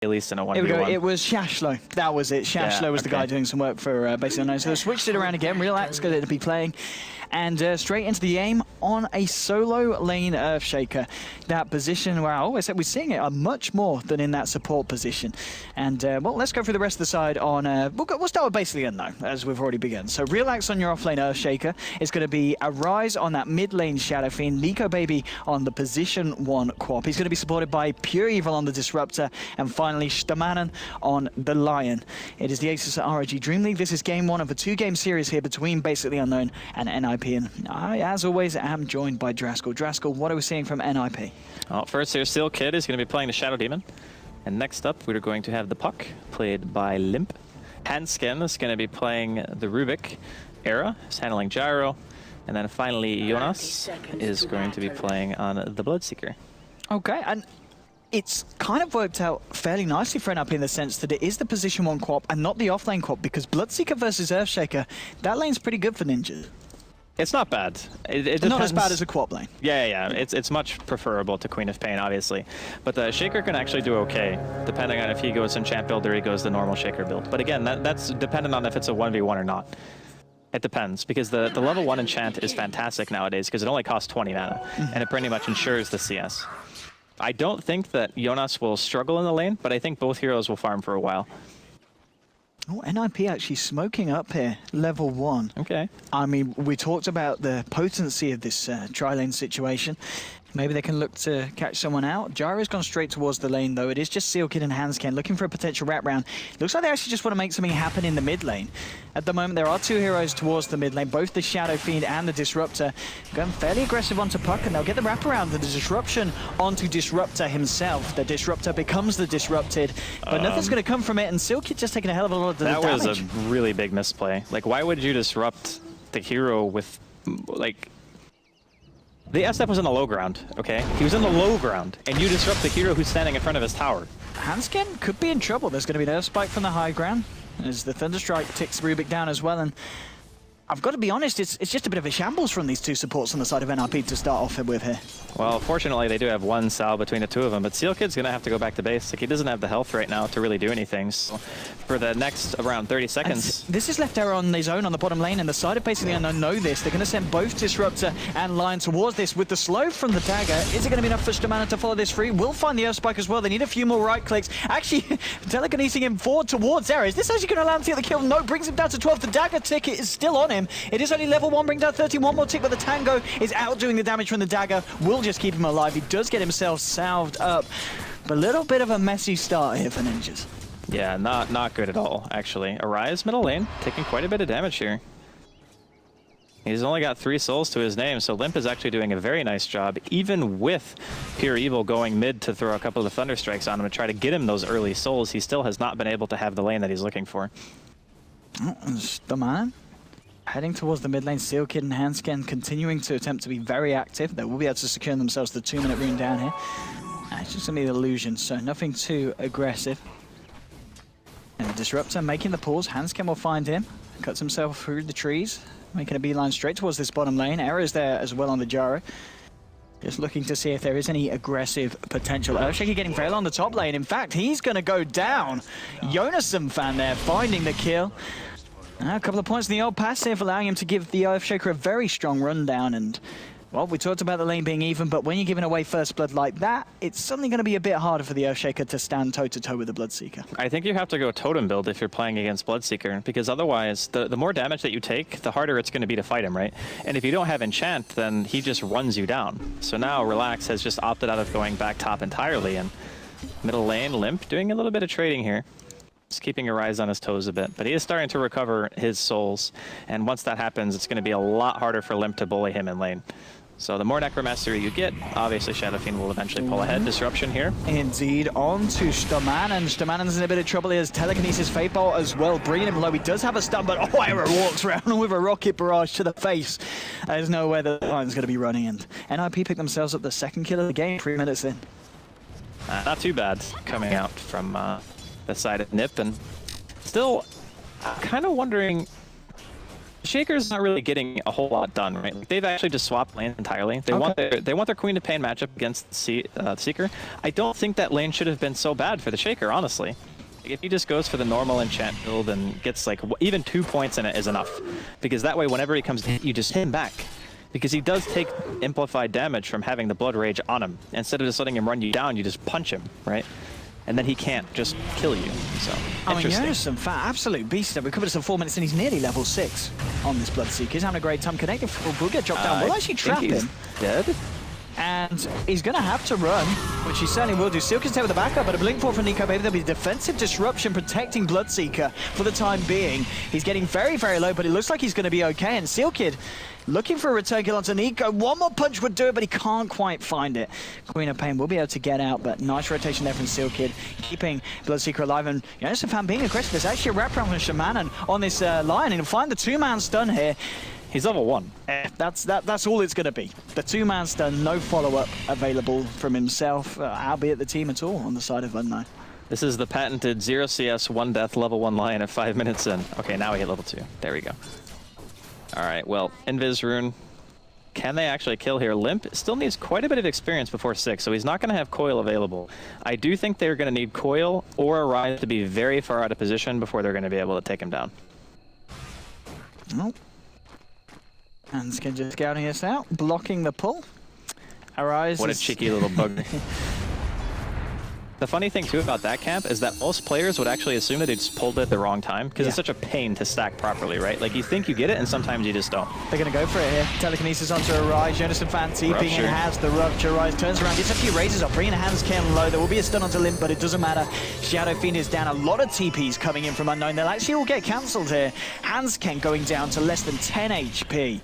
at least in a 1v1. Here we go. It was Shashlo. That was it. Shashlo was the guy doing some work for basically Unknown. So they switched it around again. Relax, going to be playing. And straight into the aim on a solo lane Earthshaker. That position where I always said we're seeing it much more than in that support position. And well, let's go through the rest of the side on. We'll start with basically Unknown, as we've already begun. So Relax on your offlane Earthshaker is going to be a Rise on that mid lane Shadow Fiend, Nico Baby on the position 1 Quap. He's going to be supported by Pure Evil on the Disruptor, and finally Stamanen on the Lion. It is the ASUS ROG DreamLeague. This is game 1 of a 2-game series here between basically Unknown and NIP. And I, as always, am joined by Draskell. Draskell, what are we seeing from NIP? Well, first here's Seal Kid is going to be playing the Shadow Demon. And next up, we're going to have the Puck, played by Limp. Handskin is going to be playing the Rubik. Era is handling Gyro. And then finally, Jonas is going to be playing on the Bloodseeker. Okay, and it's kind of worked out fairly nicely for NIP in the sense that it is the position 1 Quap and not the offlane Quap, because Bloodseeker versus Earthshaker, that lane's pretty good for Ninja. It's not bad. It not as bad as a Quap lane. Yeah. It's much preferable to Queen of Pain, obviously. But the Shaker can actually do okay, depending on if he goes enchant build or he goes the normal Shaker build. But again, that's dependent on if it's a 1v1 or not. It depends, because the level 1 enchant is fantastic nowadays, because it only costs 20 mana, and it pretty much ensures the CS. I don't think that Jonas will struggle in the lane, but I think both heroes will farm for a while. Oh, NIP actually smoking up here, level 1. Okay. I mean, we talked about the potency of this tri-lane situation. Maybe they can look to catch someone out. Gyro's gone straight towards the lane, though. It is just Seal Kid and Handscan looking for a potential wraparound. Looks like they actually just want to make something happen in the mid lane. At the moment, there are 2 heroes towards the mid lane, both the Shadow Fiend and the Disruptor. Going fairly aggressive onto Puck, and they'll get the wraparound, the disruption onto Disruptor himself. The Disruptor becomes the disrupted, but nothing's going to come from it, and Seal Kid just taking a hell of a lot of the damage. That was a really big misplay. Like, why would you disrupt the hero with, like... The SF was in the low ground, okay? He was in the low ground, and you disrupt the hero who's standing in front of his tower. Handskin could be in trouble. There's going to be an Earth Spike from the high ground as the Thunderstrike ticks Rubik down as well. And I've got to be honest, it's just a bit of a shambles from these 2 supports on the side of NIP to start off with here. Well, fortunately, they do have 1 Sal between the 2 of them, but Seal Kid's going to have to go back to base. Like, he doesn't have the health right now to really do anything. So for the next around 30 seconds... This is left Error on his own on the bottom lane, and the side of basically Unknown know this. They're going to send both Disruptor and Lion towards this with the slow from the dagger. Is it going to be enough for Stamanen to follow this free? We'll find the Earth Spike as well. They need a few more right clicks. Actually, telekinesing him forward towards Error. Is this actually going to allow him to get the kill? No, brings him down to 12. The dagger ticket is still on him. It is only level 1, bring down 13. One more tick, but the Tango is outdoing the damage from the dagger. Will just keep him alive. He does get himself salved up. But a little bit of a messy start here for Ninjas. Yeah, not good at all, actually. Arise middle lane, taking quite a bit of damage here. He's only got 3 souls to his name, so Limp is actually doing a very nice job, even with Pure Evil going mid to throw a couple of Thunderstrikes on him to try to get him those early souls. He still has not been able to have the lane that he's looking for. Stamanen heading towards the mid lane. Seal Kid and Handscan continuing to attempt to be very active. They will be able to secure themselves the 2-minute rune down here. It's just going to be an illusion, so nothing too aggressive. And the Disruptor making the pause. Handscan will find him. Cuts himself through the trees, making a beeline straight towards this bottom lane. Error is there as well on the Gyro. Just looking to see if there is any aggressive potential. Earthshaker getting Veil on the top lane. In fact, he's going to go down. Jonasson fan there finding the kill. A couple of points in the old passive, allowing him to give the Earthshaker a very strong rundown. And, well, we talked about the lane being even, but when you're giving away first blood like that, it's suddenly going to be a bit harder for the Earthshaker to stand toe-to-toe with the Bloodseeker. I think you have to go totem build if you're playing against Bloodseeker, because otherwise, the more damage that you take, the harder it's going to be to fight him, right? And if you don't have enchant, then he just runs you down. So now Relax has just opted out of going back top entirely, and middle lane, Limp doing a little bit of trading here. Just keeping Arise on his toes a bit, but he is starting to recover his souls, and once that happens, it's going to be a lot harder for Limp to bully him in lane. So the more Necromastery you get, obviously Shadow Fiend will eventually pull ahead. Disruption here. Indeed, on to Stamanen. Stamanen's in a bit of trouble. He has Telekinesis Fate Bolt as well, bringing him low. He does have a stun, but Error walks around with a rocket barrage to the face. There's nowhere the line's going to be running, and NIP pick themselves up the 2nd kill of the game, 3 minutes in. Not too bad coming out from the side of Nip, and still kind of wondering Shaker's not really getting a whole lot done, right? Like, they've actually just swapped lanes entirely. They want their Queen of Pain matchup against the Seeker. I don't think that lane should have been so bad for the Shaker, honestly. Like, if he just goes for the normal enchant build and gets like even 2 points in it is enough, because that way whenever he comes in, you just hit him back. Because he does take amplified damage from having the Blood Rage on him. Instead of just letting him run you down, you just punch him, right? And then he can't just kill you. So, I mean, Jonas, absolute beast. We covered some 4 minutes and he's nearly level 6 on this Bloodseeker. He's having a great time connecting. Will get dropped down. We'll actually trap him. Dead. And he's going to have to run, which he certainly will do. Seal can stay with the backup, but a blink for Nico Baby. There'll be defensive disruption protecting Bloodseeker for the time being. He's getting very, very low, but it looks like he's going to be okay. And Seal Kid looking for a return kill onto Nico. One more punch would do it, but he can't quite find it. Queen of Pain will be able to get out, but nice rotation there from Seal Kid, keeping Bloodseeker alive. And Jonas fan being aggressive. There's actually a wraparound from Shaman on this line, and he'll find the two-man stun here. He's level 1. That's all it's going to be. The two-man stun, no follow-up available from himself, albeit the team at all on the side of Unknow. This is the patented 0 CS, 1 death, level 1 lion at 5 minutes in. Okay, now we hit level 2. There we go. All right, well, Invis Rune. Can they actually kill here? Limp still needs quite a bit of experience before 6, so he's not going to have Coil available. I do think they're going to need Coil or Arise to be very far out of position before they're going to be able to take him down. Nope. And Skin just scouting us out, blocking the pull. Arise. What a cheeky little bug. The funny thing too about that camp is that most players would actually assume that they just pulled it at the wrong time, because it's such a pain to stack properly, right? Like, you think you get it and sometimes you just don't. They're going to go for it here. Telekinesis onto Arise. Jonas and Fan TPing in, has the Rupture. Arise turns around, gets a few raises up, bringing Hands Ken low. There will be a stun onto Limp, but it doesn't matter. Shadow Fiend is down. A lot of TPs coming in from Unknown. They'll actually all get cancelled here. Hands Ken going down to less than 10 HP.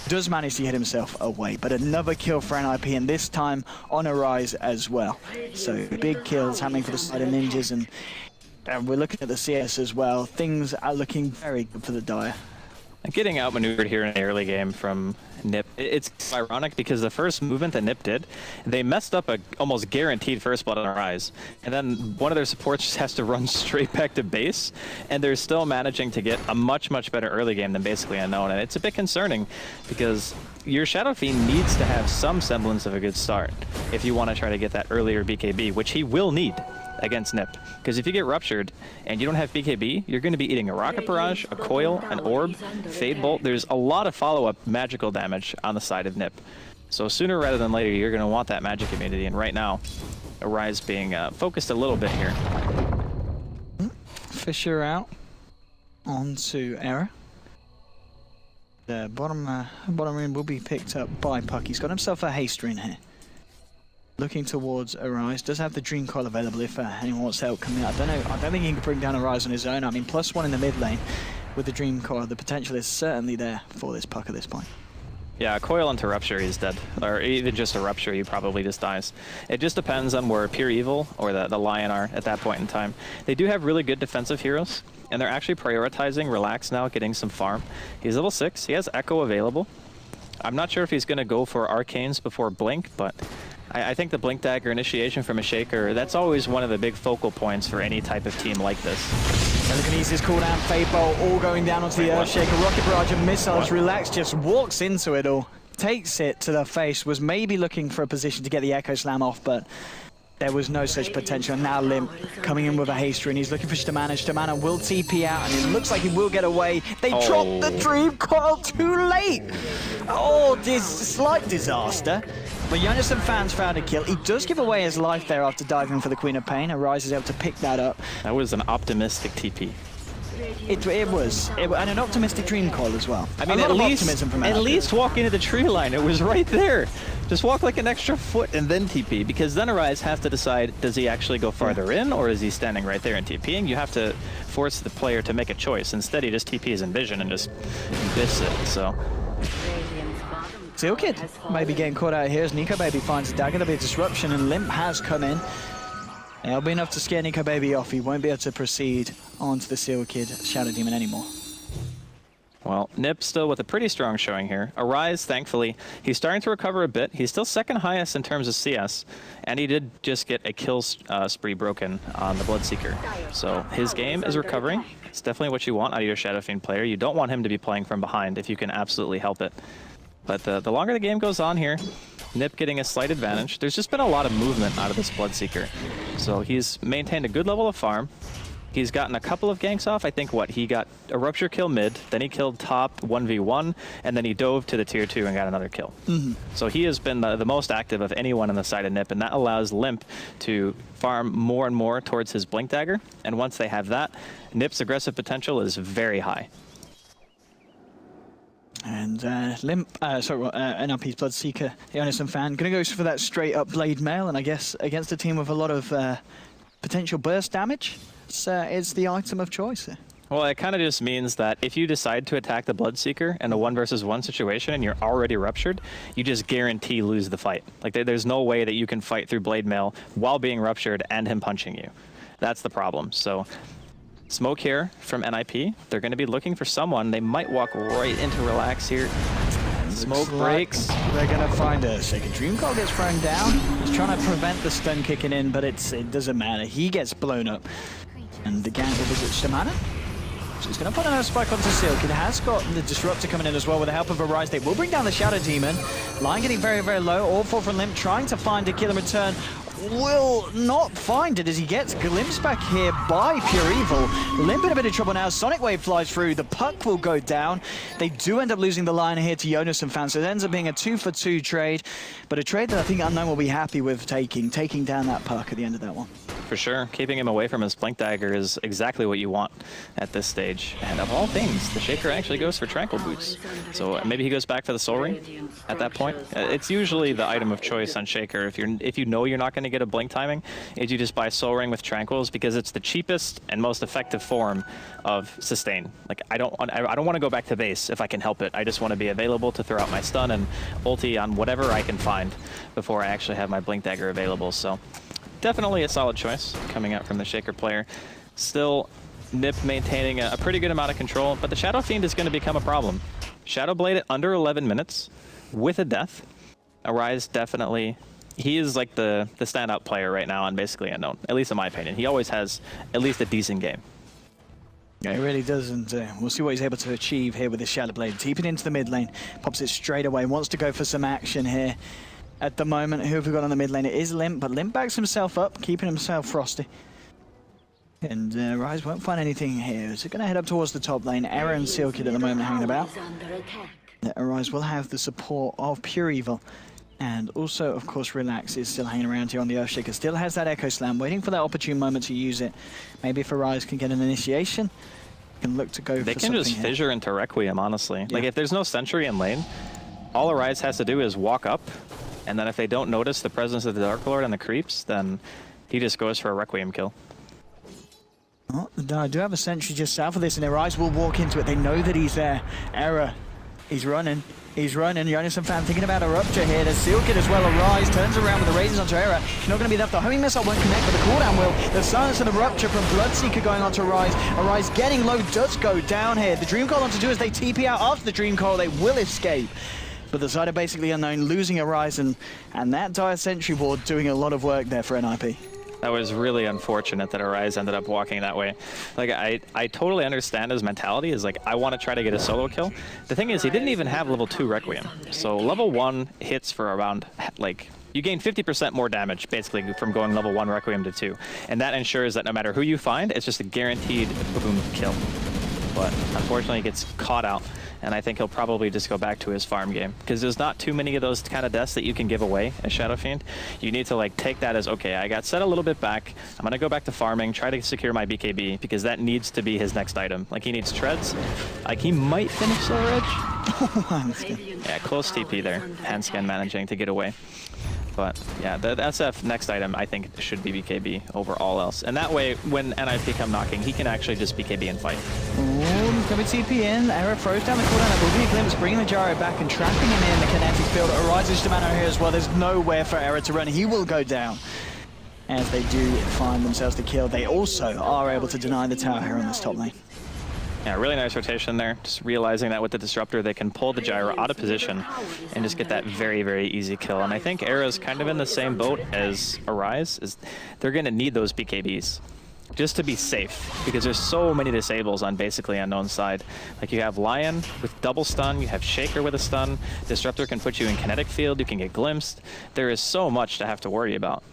Does manage to hit himself away, but another kill for NIP, and this time on Arise as well. So big kills happening for the side of Ninjas, and we're looking at the CS as well. Things are looking very good for the Dire. And getting outmaneuvered here in the early game from Nip, it's ironic because the first movement that Nip did, they messed up a almost guaranteed first blood on Arise, and then one of their supports just has to run straight back to base, and they're still managing to get a much better early game than basically Unknown. And it's a bit concerning because your Shadow Fiend needs to have some semblance of a good start if you want to try to get that earlier BKB, which he will need against Nip. Because if you get ruptured and you don't have BKB, you're going to be eating a Rocket Barrage, a Coil, an Orb, Fade Bolt. There's a lot of follow-up magical damage on the side of Nip. So sooner rather than later, you're going to want that magic immunity. And right now, Arise being focused a little bit here. Fisher out onto Error. The bottom rune will be picked up by Puck. He's got himself a haste rune here. Looking towards Arise, does have the Dream Coil available if anyone wants to help come in. I don't know. I don't think he can bring down Arise on his own. I mean, +1 in the mid lane with the Dream Coil. The potential is certainly there for this Puck at this point. Yeah, a Coil into Rupture, he's dead. Or even just a Rupture, he probably just dies. It just depends on where Pure Evil or the Lion are at that point in time. They do have really good defensive heroes, and they're actually prioritizing Relax now, getting some farm. He's level 6. He has Echo available. I'm not sure if he's going to go for Arcanes before Blink, but I think the Blink Dagger initiation from a Shaker, that's always one of the big focal points for any type of team like this. Telekinesis cooldown, Fade Bolt, all going down onto the Earthshaker. Rocket Barrage and missiles. Relax just walks into it all, takes it to the face, was maybe looking for a position to get the Echo Slam off, but there was no such potential. Now Limp coming in with a haste rune. He's looking for Stamana. Stamana will TP out, and it looks like he will get away. They dropped the Dream Coil too late. Oh, this slight disaster. But Jonas and Fans found a kill. He does give away his life there after diving for the Queen of Pain. Arise is able to pick that up. That was an optimistic TP. It was, and an optimistic Dream Coil as well. I mean, at least walk into the tree line. It was right there. Just walk like an extra foot and then TP, because then Arise has to decide, does he actually go farther in, or is he standing right there and TPing? You have to force the player to make a choice. Instead, he just TPs in vision and just biffs it, so. Seal Kid maybe getting caught out here as Nico Baby finds a dagger. There'll be a disruption, and Limp has come in. It'll be enough to scare Nico Baby off. He won't be able to proceed onto the Seal Kid Shadow Demon anymore. Well, Nip still with a pretty strong showing here. Arise, thankfully, he's starting to recover a bit. He's still second highest in terms of CS, and he did just get a kill spree broken on the Bloodseeker. So his game is recovering. It's definitely what you want out of your Shadow Fiend player. You don't want him to be playing from behind if you can absolutely help it. But the longer the game goes on here, Nip getting a slight advantage. There's just been a lot of movement out of this Bloodseeker. So he's maintained a good level of farm. He's gotten a couple of ganks off. I think he got a rupture kill mid, then he killed top 1v1, and then he dove to the tier 2 and got another kill. So he has been the most active of anyone on the side of Nip, and that allows Limp to farm more and more towards his Blink Dagger. And once they have that, Nip's aggressive potential is very high. And NRP's Bloodseeker, the Innocent fan, going to go for that straight up blade mail, and I guess against a team with a lot of potential burst damage, it's the item of choice. Well, it kind of just means that if you decide to attack the Bloodseeker in a 1 versus 1 situation and you're already ruptured, you just guarantee lose the fight. Like there's no way that you can fight through blade mail while being ruptured and him punching you. That's the problem. So smoke here from NIP. They're going to be looking for someone. They might walk right into Relax here. Smoke breaks. They're going to find a second. Dream Call gets thrown down. He's trying to prevent the stun kicking in, but it doesn't matter. He gets blown up. And the gank will visit Shamana. So he's going to put another spike onto Silk. It has got the Disruptor coming in as well with the help of Arise. They will bring down the Shadow Demon. Line getting very, very low. All four from Limp trying to find a kill in return. Will not find it as he gets glimpsed back here by Pure Evil. Limp in a bit of trouble now. Sonic Wave flies through. The puck will go down. They do end up losing the line here to Jonas and fans. So it ends up being a 2-for-2 trade, but a trade that I think Unknown will be happy with taking down that puck at the end of that one. For sure. Keeping him away from his Blink Dagger is exactly what you want at this stage. And of all things, the Shaker actually goes for Tranquil Boots. So maybe he goes back for the Soul Ring at that point. It's usually the item of choice on Shaker. If you know you're not going to get a blink timing, is you just buy Soul Ring with Tranquils because it's the cheapest and most effective form of sustain. Like I don't want to go back to base if I can help it. I just want to be available to throw out my stun and ulti on whatever I can find before I actually have my Blink Dagger available. So definitely a solid choice coming out from the Shaker player. Still, Nip maintaining a pretty good amount of control, but the Shadow Fiend is going to become a problem. Shadow Blade at under 11 minutes with a death. Arise definitely, he is like the standout player right now on basically Unknown, at least in my opinion. He always has at least a decent game. Yeah, he really does, and we'll see what he's able to achieve here with his Shadow Blade. Deep it into the mid lane, pops it straight away, wants to go for some action here. At the moment, who have we got on the mid lane? It is Limp, but Limp backs himself up, keeping himself frosty. And Rise won't find anything here. So going to head up towards the top lane. Error and Sealkid at the moment hanging about. Rise will have the support of Pure Evil. And also, of course, Relax is still hanging around here on the Earthshaker. Still has that Echo Slam, waiting for that opportune moment to use it. Maybe if Rise can get an initiation, can look to go for something. They can just fissure into Requiem, honestly. Yeah. Like, if there's no Sentry in lane, all Arise has to do is walk up. And then if they don't notice the presence of the Dark Lord and the creeps, then he just goes for a Requiem kill. Oh, I do have a sentry just south of this, and their eyes will walk into it. They know that he's there. Error. He's running. He's running. Jonas and fan thinking about a rupture here. There's Sealkid as well. Arise turns around with the razors onto Error. He's not going to be left. The homing missile won't connect, but the cooldown will. The silence and the rupture from Bloodseeker going on to Arise. Arise getting low does go down here. The Dream Call on to do as they TP out after the Dream Call. They will escape. But the side are basically Unknown, losing Arise, and that dire sentry ward doing a lot of work there for NIP. That was really unfortunate that Arise ended up walking that way. Like, I totally understand his mentality is like, I want to try to get a solo kill. The thing is, he didn't even have level 2 Requiem. So level 1 hits for around, like, you gain 50% more damage, basically, from going level 1 Requiem to 2. And that ensures that no matter who you find, it's just a guaranteed boom kill. But unfortunately, he gets caught out. And I think he'll probably just go back to his farm game. Because there's not too many of those kind of deaths that you can give away as Shadow Fiend. You need to like take that as, okay, I got set a little bit back. I'm going to go back to farming, try to secure my BKB, because that needs to be his next item. Like, he needs treads. Like, he might finish Soul Ridge. Yeah, close TP there. Handscan managing to get away. But yeah, the SF next item I think should be BKB over all else. And that way, when NIP come knocking, he can actually just BKB and fight. Ooh, going to TP in. Error throws down the cooldown. That will be a glimpse, bringing the gyro back and trapping him in the kinetic field. Arises to Mano here as well. There's nowhere for Error to run. He will go down. As they do find themselves the kill, they also are able to deny the tower here on this top lane. Yeah, really nice rotation there. Just realizing that with the Disruptor, they can pull the Gyro out of position and just get that very, very easy kill. And I think Era's kind of in the same boat as Arise. Is they're going to need those BKBs just to be safe, because there's so many disables on basically Unknown's side. Like, you have Lion with double stun, you have Shaker with a stun, Disruptor can put you in kinetic field, you can get glimpsed. There is so much to have to worry about.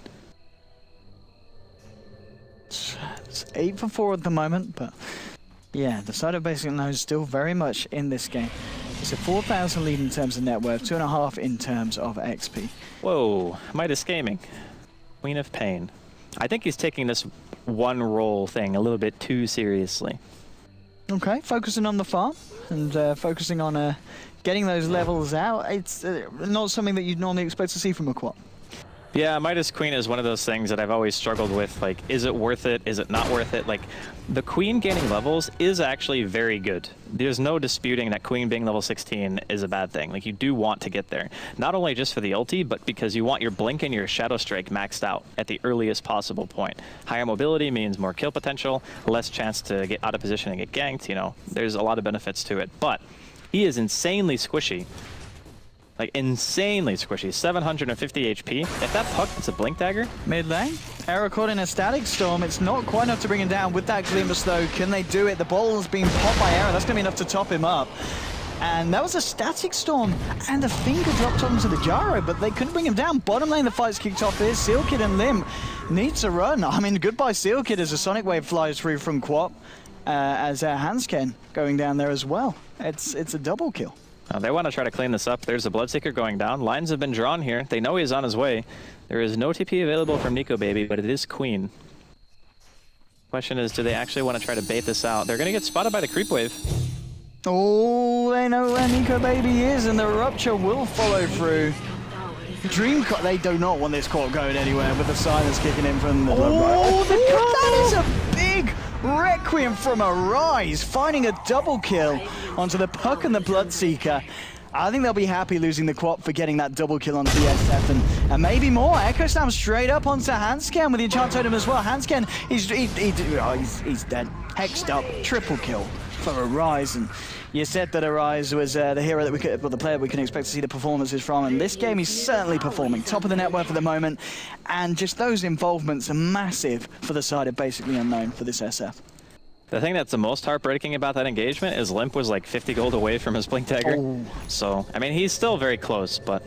It's 8 for 4 at the moment, but yeah, the side of Basic Unknown is still very much in this game. It's a 4,000 lead in terms of net worth, 2.5 in terms of XP. Whoa, Midas Gaming, Queen of Pain. I think he's taking this one role thing a little bit too seriously. Okay, focusing on the farm and focusing on getting those levels out. It's not something that you'd normally expect to see from a quad. Yeah, Midas Queen is one of those things that I've always struggled with. Like, is it worth it? Is it not worth it? Like, the Queen gaining levels is actually very good. There's no disputing that Queen being level 16 is a bad thing. Like, you do want to get there. Not only just for the ulti, but because you want your Blink and your Shadow Strike maxed out at the earliest possible point. Higher mobility means more kill potential, less chance to get out of position and get ganked, you know. There's a lot of benefits to it. But he is insanely squishy. Like, insanely squishy. 750 HP. If that puck hits a Blink Dagger... Mid lane. Era caught in a Static Storm. It's not quite enough to bring him down with that Glimpse, though. Can they do it? The ball's being popped by Era. That's going to be enough to top him up. And that was a Static Storm. And a finger dropped onto the Gyro, but they couldn't bring him down. Bottom lane, the fight's kicked off here. Sealkid and Lim needs to run. I mean, goodbye Sealkid as a Sonic Wave flies through from Quap. As Hansken going down there as well. It's a double kill. They want to try to clean this up. There's a Bloodseeker going down. Lines have been drawn here. They know he's on his way. There is no TP available from Nico Baby, but it is Queen. Question is, do they actually want to try to bait this out? They're going to get spotted by the creep wave. Oh, they know where Nico Baby is, and the Rupture will follow through. They do not want this court going anywhere with the silence kicking in from the that is a big Requiem from Arise, finding a double kill onto the Puck and the Bloodseeker. I think they'll be happy losing the Quap for getting that double kill onto the SF and maybe more. Echo Slam straight up onto Hansken with the Enchant Totem as well. Hansken, he's dead. Hexed up, triple kill for Arise. And you said that Arise was the hero that we could, well, the player we can expect to see the performances from, and this game he's certainly performing. Top of the net worth at the moment, and just those involvements are massive for the side of Basically Unknown for this SF. The thing that's the most heartbreaking about that engagement is Limp was like 50 gold away from his Blink Dagger. Oh. So, I mean, he's still very close, but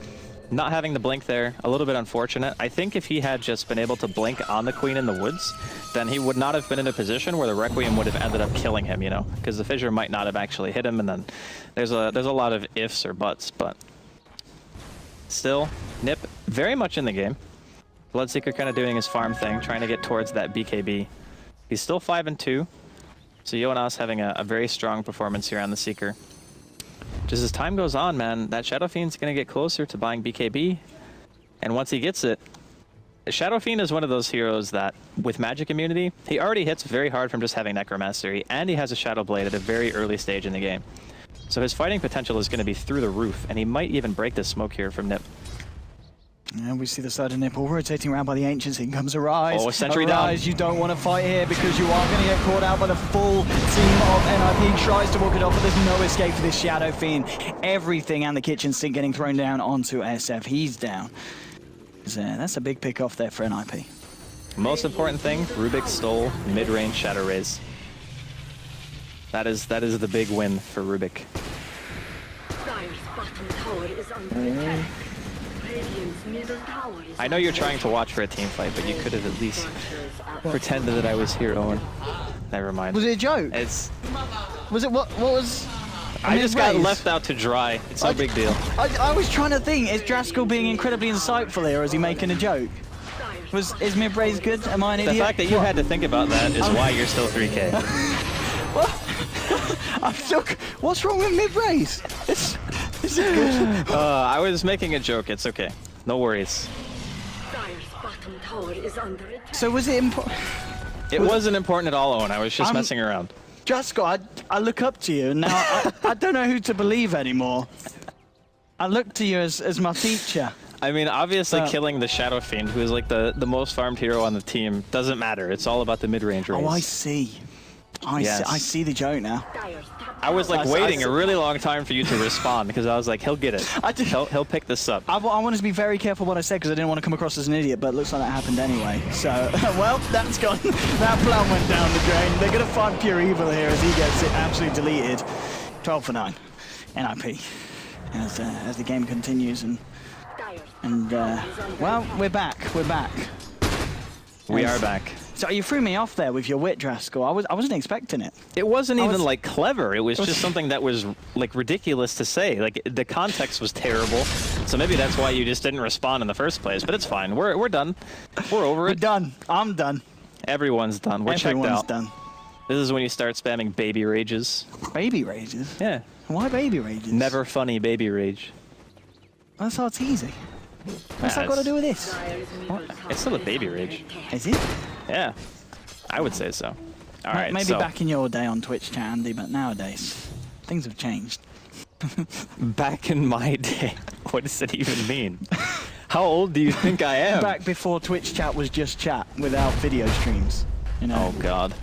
not having the Blink there, a little bit unfortunate. I think if he had just been able to Blink on the Queen in the woods, then he would not have been in a position where the Requiem would have ended up killing him, you know, because the Fissure might not have actually hit him, and then there's a lot of ifs or buts, but still, Nip very much in the game. Bloodseeker kind of doing his farm thing, trying to get towards that BKB. He's still 5-2. So Jonas having a very strong performance here on the Seeker. Just as time goes on, man, that Shadow Fiend's going to get closer to buying BKB. And once he gets it, Shadow Fiend is one of those heroes that, with magic immunity, he already hits very hard from just having Necromastery, and he has a Shadow Blade at a very early stage in the game. So his fighting potential is going to be through the roof, and he might even break this smoke here from Nip. And we see the side of Nipple rotating around by the Ancients. In comes Arise. Oh, a sentry Arise, down. You don't want to fight here because you are going to get caught out by the full team of NIP. Tries to walk it off, but there's no escape for this Shadow Fiend. Everything and the kitchen sink getting thrown down onto SF. He's down. That's a big pick off there for NIP. Most important thing, Rubik stole mid-range Shadow Rays. That is the big win for Rubik. I know you're trying to watch for a team fight, but you could have at least pretended that I was here, Owen. Never mind. Was it a joke? Was it what was? I just got left out to dry. It's no big deal. I was trying to think, is Draskell being incredibly insightful here, or is he making a joke? Is mid-raise good? Am I an idiot? The fact that you had to think about that is why you're still 3K. What? I'm still. What's wrong with mid-raise? Is it good? I was making a joke. It's okay. No worries. So was it important? It wasn't important at all, Owen. I was just messing around. Draskell, I look up to you, and now I don't know who to believe anymore. I look to you as my teacher. I mean, obviously killing the Shadow Fiend, who is like the most farmed hero on the team, doesn't matter. It's all about the mid-range race. Oh, I see. Yes. I see the joke now. I was like waiting a really long time for you to respond because I was like, he'll get it. He'll pick this up. I wanted to be very careful what I said because I didn't want to come across as an idiot, but it looks like that happened anyway. So, well, that's gone. That plan went down the drain. They're going to find pure evil here as he gets it absolutely deleted. 12 for 9. NIP. As the game continues and well, we're back. We're back. We are back. So you threw me off there with your wit, Draskell. I wasn't expecting it. It wasn't even like clever. It was just something that was like ridiculous to say. Like the context was terrible. So maybe that's why you just didn't respond in the first place. But it's fine. We're done. We're over it. We're done. I'm done. Everyone's done. We're checked out. Everyone's done. This is when you start spamming baby rages. Baby rages? Yeah. Why baby rages? Never funny baby rage. That's how it's easy. What's that got to do with this? What? It's still a baby rage. Is it? Yeah, I would say so. All right, maybe so back in your day on Twitch chat, Andy, but nowadays, things have changed. back in my day, what does it even mean? How old do you think I am? Back before Twitch chat was just chat without video streams. You know? Oh, God.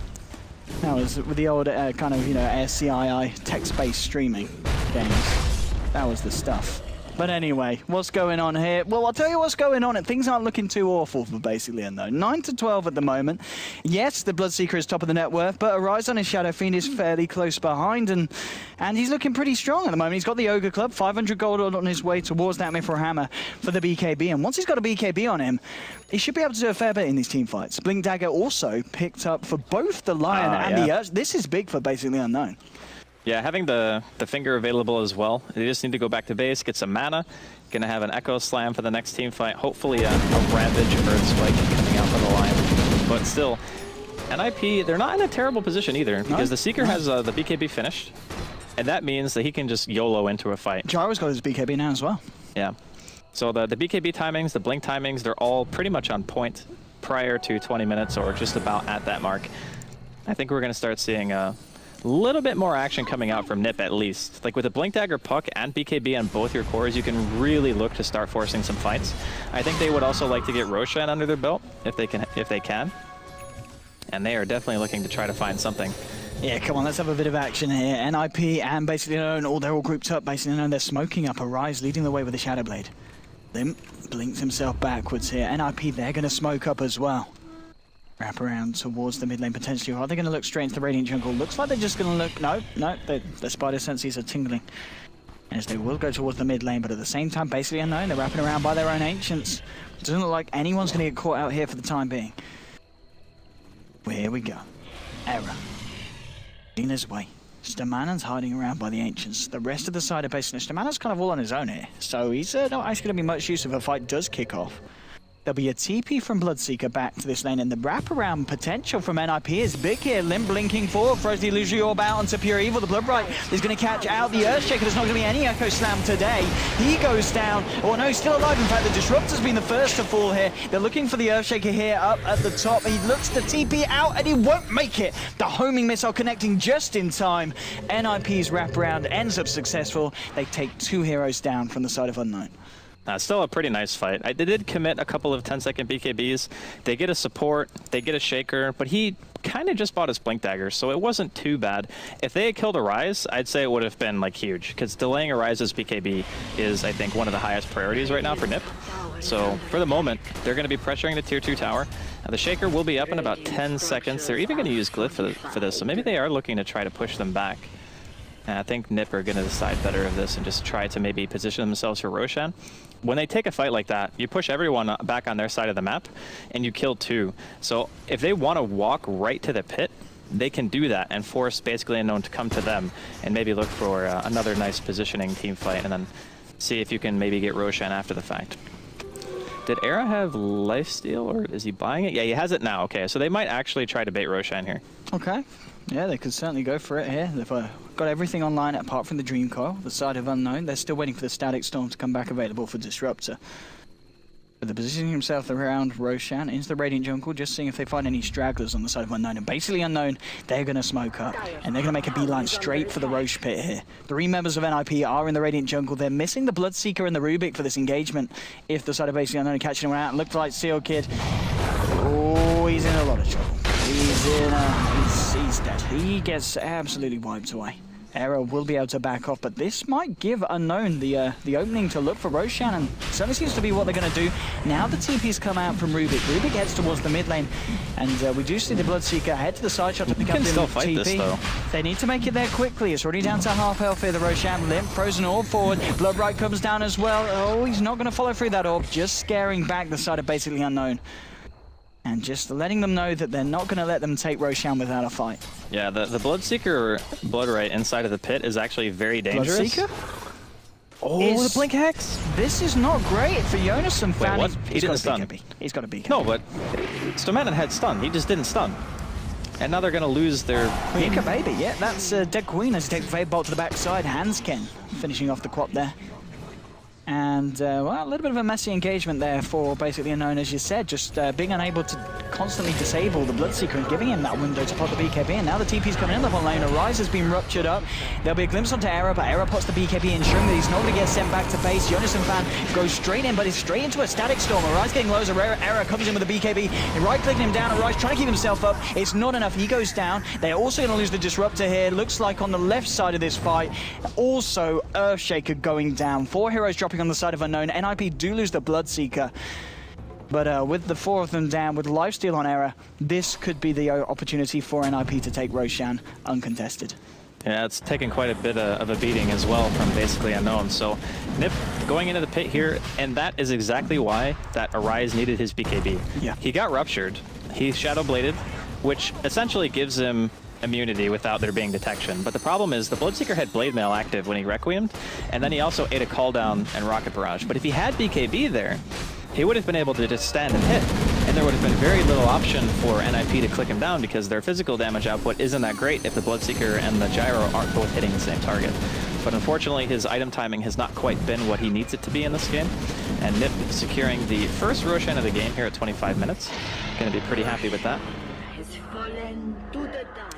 That was with the old kind of, you know, ASCII text-based streaming games. That was the stuff. But anyway, what's going on here? Well, I'll tell you what's going on, and things aren't looking too awful for basically Unknow. 9 to 12 at the moment. Yes, the Bloodseeker is top of the net worth, but Arise on his Shadow Fiend is fairly close behind, and he's looking pretty strong at the moment. He's got the Ogre Club, 500 gold on his way towards that Mithril Hammer for the BKB, and once he's got a BKB on him, he should be able to do a fair bit in these team fights. Blink Dagger also picked up for both the Lion and the Urge. This is big for basically Unknown. Yeah, having the finger available as well. They just need to go back to base, get some mana. Gonna have an Echo Slam for the next team fight. Hopefully a Ravage Earth Spike coming out for the Lion. But still, NIP, they're not in a terrible position either because the Seeker has the BKB finished. And that means that he can just YOLO into a fight. Gyro's got his BKB now as well. Yeah. So the BKB timings, the blink timings, they're all pretty much on point prior to 20 minutes or just about at that mark. I think we're gonna start seeing a little bit more action coming out from Nip at least. Like with a Blink Dagger Puck and BKB on both your cores, you can really look to start forcing some fights. I think they would also like to get Roshan under their belt if they can. And they are definitely looking to try to find something. Yeah, come on, let's have a bit of action here. NIP and basically Unknown, they're all grouped up. Basically Unknown, they're smoking up. Arise leading the way with the Shadow Blade. Limp blinks himself backwards here. NIP, they're going to smoke up as well. Wrap around towards the mid lane potentially. Are they going to look straight into the Radiant Jungle? Looks like they're just going to look... No, the spider senses are tingling. As they will go towards the mid lane, but at the same time, basically Unknown, they're wrapping around by their own Ancients. Doesn't look like anyone's going to get caught out here for the time being. Well, here we go. Error. In his way. Stamanan's hiding around by the Ancients. The rest of the side of basically Stamanan's kind of all on his own here. So he's not actually going to be much use if a fight does kick off. There'll be a TP from Bloodseeker back to this lane, and the wraparound potential from NIP is big here. Limp blinking forward, throws the Illusory Orb out onto Pure Evil. The Bloodbright is going to catch out the Earthshaker. There's not going to be any Echo Slam today. He goes down. Oh no, he's still alive. In fact, the Disruptor's been the first to fall here. They're looking for the Earthshaker here up at the top. He looks to TP out, and he won't make it. The homing missile connecting just in time. NIP's wraparound ends up successful. They take 2 heroes down from the side of Unknown. Still a pretty nice fight. They did commit a couple of 10-second BKBs. They get a support, they get a Shaker, but he kind of just bought his Blink Dagger, so it wasn't too bad. If they had killed Arise, I'd say it would have been like huge, because delaying Arise's BKB is, I think, one of the highest priorities right now for Nip. So for the moment, they're going to be pressuring the tier 2 tower. The Shaker will be up in about 10 seconds. They're even going to use Glyph for this, so maybe they are looking to try to push them back. And I think Nip are going to decide better of this and just try to maybe position themselves for Roshan. When they take a fight like that, you push everyone back on their side of the map, and you kill 2. So if they want to walk right to the pit, they can do that and force basically Unknown to come to them and maybe look for another nice positioning team fight and then see if you can maybe get Roshan after the fact. Did Era have lifesteal, or is he buying it? Yeah, he has it now. Okay, so they might actually try to bait Roshan here. Okay. Yeah, they could certainly go for it here. They've got everything online apart from the Dream Coil, the side of Unknown. They're still waiting for the Static Storm to come back available for Disruptor. But they're positioning himself around Roshan into the Radiant Jungle, just seeing if they find any stragglers on the side of Unknown. And basically Unknown, they're going to smoke up, and they're going to make a beeline straight for the Roche pit here. 3 members of NIP are in the Radiant Jungle. They're missing the Bloodseeker and the Rubik for this engagement. If the side of basically Unknown catching him out, it looked like Seal Kid. Oh, he's in a lot of trouble. He's dead. He gets absolutely wiped away. Era will be able to back off, but this might give Unknown the opening to look for Roshan, and certainly seems to be what they're going to do. Now the TP's come out from Rubik. Rubik heads towards the mid lane, and we do see the Bloodseeker head to the side shot to pick up the TP. This, though. They need to make it there quickly. It's already down to half health here. The Roshan limp, frozen orb forward. Bloodbright comes down as well. Oh, he's not going to follow through that orb, just scaring back the side of basically Unknown. And just letting them know that they're not going to let them take Roshan without a fight. Yeah, the Bloodseeker Bloodright inside of the pit is actually very dangerous. Bloodseeker? Oh, the blink hex! This is not great for Jonas and Fanny. Wait, what? He didn't stun. He's got a BKB. No, but Stomanen had stun. He just didn't stun. And now they're going to lose their... BKB, yeah, that's Dead Queen as he takes the Fade Bolt to the backside. Hansken finishing off the quap there. And, well, a little bit of a messy engagement there for basically Unknown, as you said, just being unable to constantly disable the Bloodseeker and giving him that window to pop the BKB. And now the TP's coming in the bot lane. Arise has been ruptured up. There'll be a glimpse onto Era, but Era pots the BKB, ensuring that he's not going to get sent back to base. Jonas and Fan goes straight in, but he's straight into a static storm. Arise getting low as Era comes in with the BKB. And right-clicking him down. Arise trying to keep himself up. It's not enough. He goes down. They're also going to lose the Disruptor here. Looks like on the left side of this fight, also Earthshaker going down. 4 heroes dropping on the side of Unknown. NIP do lose the Bloodseeker, but with the 4 of them down, with lifesteal on Era, this could be the opportunity for NIP to take Roshan uncontested. Yeah, it's taken quite a bit of a beating as well from basically Unknown. So Nip going into the pit here, and that is exactly why that Arise needed his BKB. Yeah. He got ruptured. He Shadow Bladed, which essentially gives him immunity without there being detection. But the problem is the Bloodseeker had Blade Mail active when he Requiem'd, and then he also ate a Call Down and Rocket Barrage. But if he had BKB there, he would have been able to just stand and hit, and there would have been very little option for NIP to click him down because their physical damage output isn't that great if the Bloodseeker and the Gyro aren't both hitting the same target. But unfortunately, his item timing has not quite been what he needs it to be in this game, and Nip securing the first Roshan of the game here at 25 minutes. Going to be pretty happy with that.